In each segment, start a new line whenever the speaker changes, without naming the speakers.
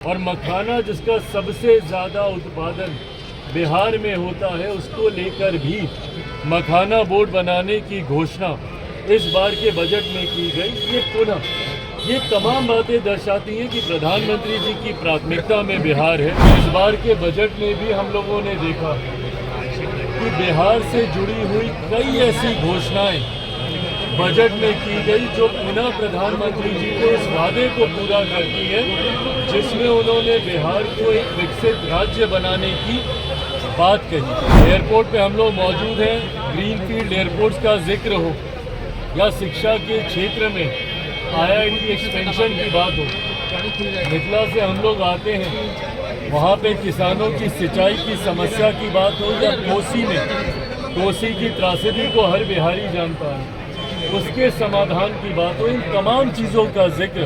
और मखाना जिसका सबसे ज़्यादा उत्पादन बिहार में होता है, उसको लेकर भी मखाना बोर्ड बनाने की घोषणा इस बार के बजट में की गई। ये तमाम बातें दर्शाती हैं कि प्रधानमंत्री जी की प्राथमिकता में बिहार है। इस बार के बजट में भी हम लोगों ने देखा कि बिहार से जुड़ी हुई कई ऐसी घोषणाएं बजट में की गई जो पुनः प्रधानमंत्री जी के इस वादे को पूरा करती है, जिसमें उन्होंने बिहार को एक विकसित राज्य बनाने की बात कही। एयरपोर्ट पे हम लोग मौजूद हैं, ग्रीनफील्ड एयरपोर्ट्स का जिक्र हो या शिक्षा के क्षेत्र में IIT एक्सपेंशन की बात हो। मिथिला से हम लोग आते हैं, वहाँ पे किसानों की सिंचाई की समस्या की बात हो या कोसी की त्रासदी को हर बिहारी जानता है, उसके समाधान की बात हो। इन तमाम चीज़ों का जिक्र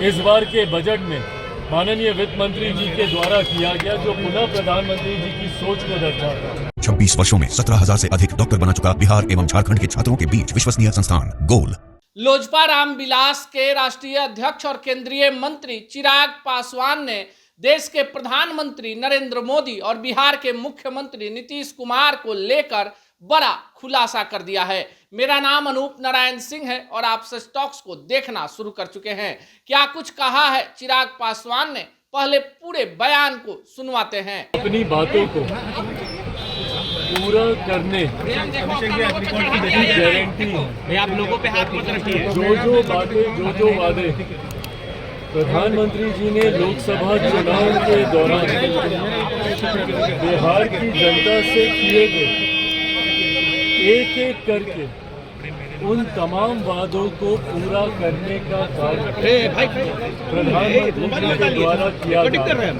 इस बार के बजट में माननीय वित्त मंत्री जी के द्वारा किया गया, जो पुनः प्रधानमंत्री जी की सोच को दर्शाता है।
26 वर्षों में 17,000 से अधिक डॉक्टर बना चुका बिहार एवं झारखंड के छात्रों के बीच विश्वसनीय संस्थान गोल।
लोजपा रामविलास के राष्ट्रीय अध्यक्ष और केंद्रीय मंत्री चिराग पासवान ने देश के प्रधानमंत्री नरेंद्र मोदी और बिहार के मुख्यमंत्री नीतीश कुमार को लेकर बड़ा खुलासा कर दिया है। मेरा नाम अनूप नारायण सिंह है और आप सच टॉक्स को देखना शुरू कर चुके हैं। क्या कुछ कहा है चिराग पासवान ने, पहले पूरे बयान को सुनवाते हैं।
अपनी बातों को पूरा करने की गारंटी है।
आप लोगों पे हाथ मत रखिए।
जो बातें जो वादे प्रधानमंत्री जी ने लोकसभा चुनाव के दौरान बिहार की जनता से किए गए, एक एक करके उन तमाम वादों को पूरा करने का कार्य प्रधानमंत्री जी के द्वारा किया गया।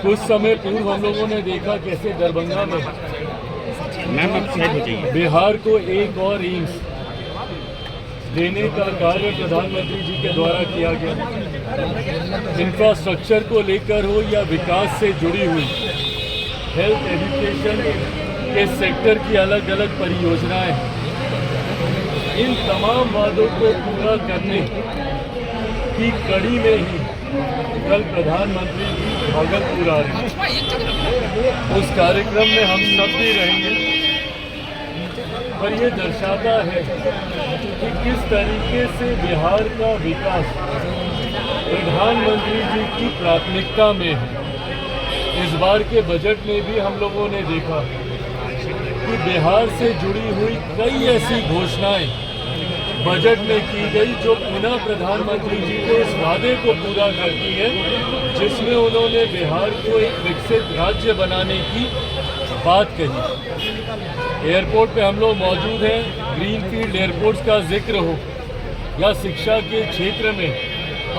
कुछ समय पूर्व हम लोगों ने देखा कैसे दरभंगा में बिहार को एक और एम्स देने का कार्य प्रधानमंत्री जी के द्वारा किया गया। इंफ्रास्ट्रक्चर को लेकर हो या विकास से जुड़ी हुई हेल्थ एजुकेशन के सेक्टर की अलग अलग परियोजनाएं, इन तमाम वादों को पूरा करने की कड़ी में ही कल प्रधानमंत्री जी भागलपुर आ रहे हैं। उस कार्यक्रम में हम सब भी रहेंगे, पर ये दर्शाता है कि किस तरीके से बिहार का विकास प्रधानमंत्री जी की प्राथमिकता में है। इस बार के बजट में भी हम लोगों ने देखा कि बिहार से जुड़ी हुई कई ऐसी घोषणाएं बजट में की गई जो पुनः प्रधानमंत्री जी के इस वादे को पूरा करती है, जिसमें उन्होंने बिहार को एक विकसित राज्य बनाने की बात कही। एयरपोर्ट पे हम लोग मौजूद हैं, ग्रीनफील्ड एयरपोर्ट्स का जिक्र हो या शिक्षा के क्षेत्र में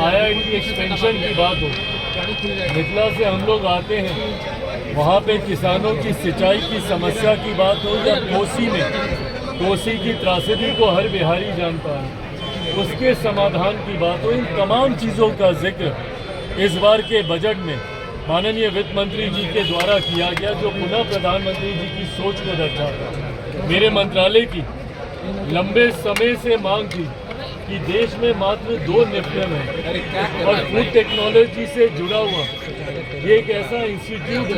IIT एक्सपेंशन की बात हो। मिथिला से हम लोग आते हैं, वहाँ पे किसानों की सिंचाई की समस्या की बात हो या कोसी की त्रासदी को हर बिहारी जानता है, उसके समाधान की बात हो। इन तमाम चीज़ों का जिक्र इस बार के बजट में माननीय वित्त मंत्री जी के द्वारा किया गया, जो पुनः प्रधानमंत्री जी की सोच को दर्शाता है। मेरे मंत्रालय की लंबे समय से मांग थी कि देश में मात्र 2 निफ्टम है और फूड टेक्नोलॉजी से जुड़ा हुआ ये एक ऐसा इंस्टीट्यूट है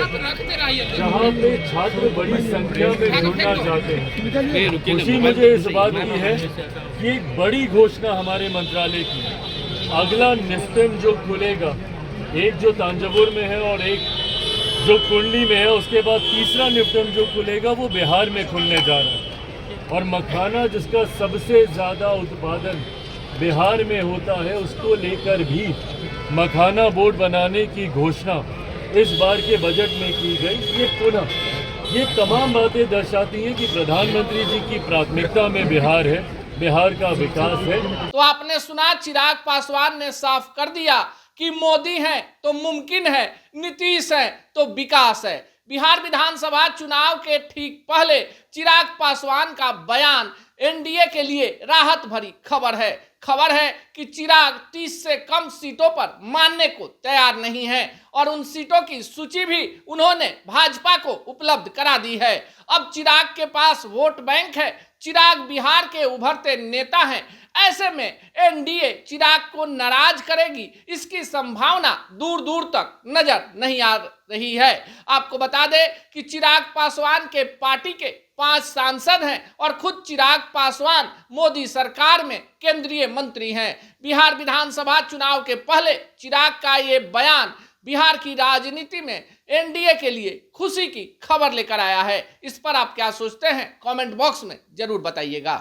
जहाँ पे छात्र बड़ी संख्या में जुड़ना चाहते हैं। खुशी मुझे इस बात की है कि एक बड़ी घोषणा हमारे मंत्रालय की, अगला निफ्टम जो खुलेगा, एक जो तांजावुर में है और एक जो कुंडली में है, उसके बाद तीसरा निफ्टम जो खुलेगा वो बिहार में खुलने जा रहा है। और मखाना जिसका सबसे ज़्यादा उत्पादन बिहार में होता है, उसको लेकर भी मखाना बोर्ड बनाने की घोषणा इस बार के बजट में की गई। ये तमाम बातें दर्शाती हैं कि प्रधानमंत्री जी की प्राथमिकता में बिहार है, बिहार का विकास है।
तो आपने सुना, चिराग पासवान ने साफ कर दिया कि मोदी है तो मुमकिन है, नीतीश है तो विकास है। बिहार विधानसभा चुनाव के ठीक पहले चिराग पासवान का बयान एनडीए के लिए राहत भरी खबर है कि चिराग 30 से कम सीटों पर मानने को तैयार नहीं है और उन सीटों की सूची भी उन्होंने भाजपा को उपलब्ध करा दी है। अब चिराग के पास वोट बैंक है, चिराग बिहार के उभरते नेता हैं। ऐसे में एनडीए चिराग को नाराज करेगी, इसकी संभावना दूर दूर तक नजर नहीं आ रही है। आपको बता दें कि चिराग पासवान के पार्टी के 5 सांसद हैं और खुद चिराग पासवान मोदी सरकार में केंद्रीय मंत्री हैं। बिहार विधानसभा चुनाव के पहले चिराग का ये बयान बिहार की राजनीति में एनडीए के लिए खुशी की खबर लेकर आया है। इस पर आप क्या सोचते हैं, कमेंट बॉक्स में जरूर बताइएगा।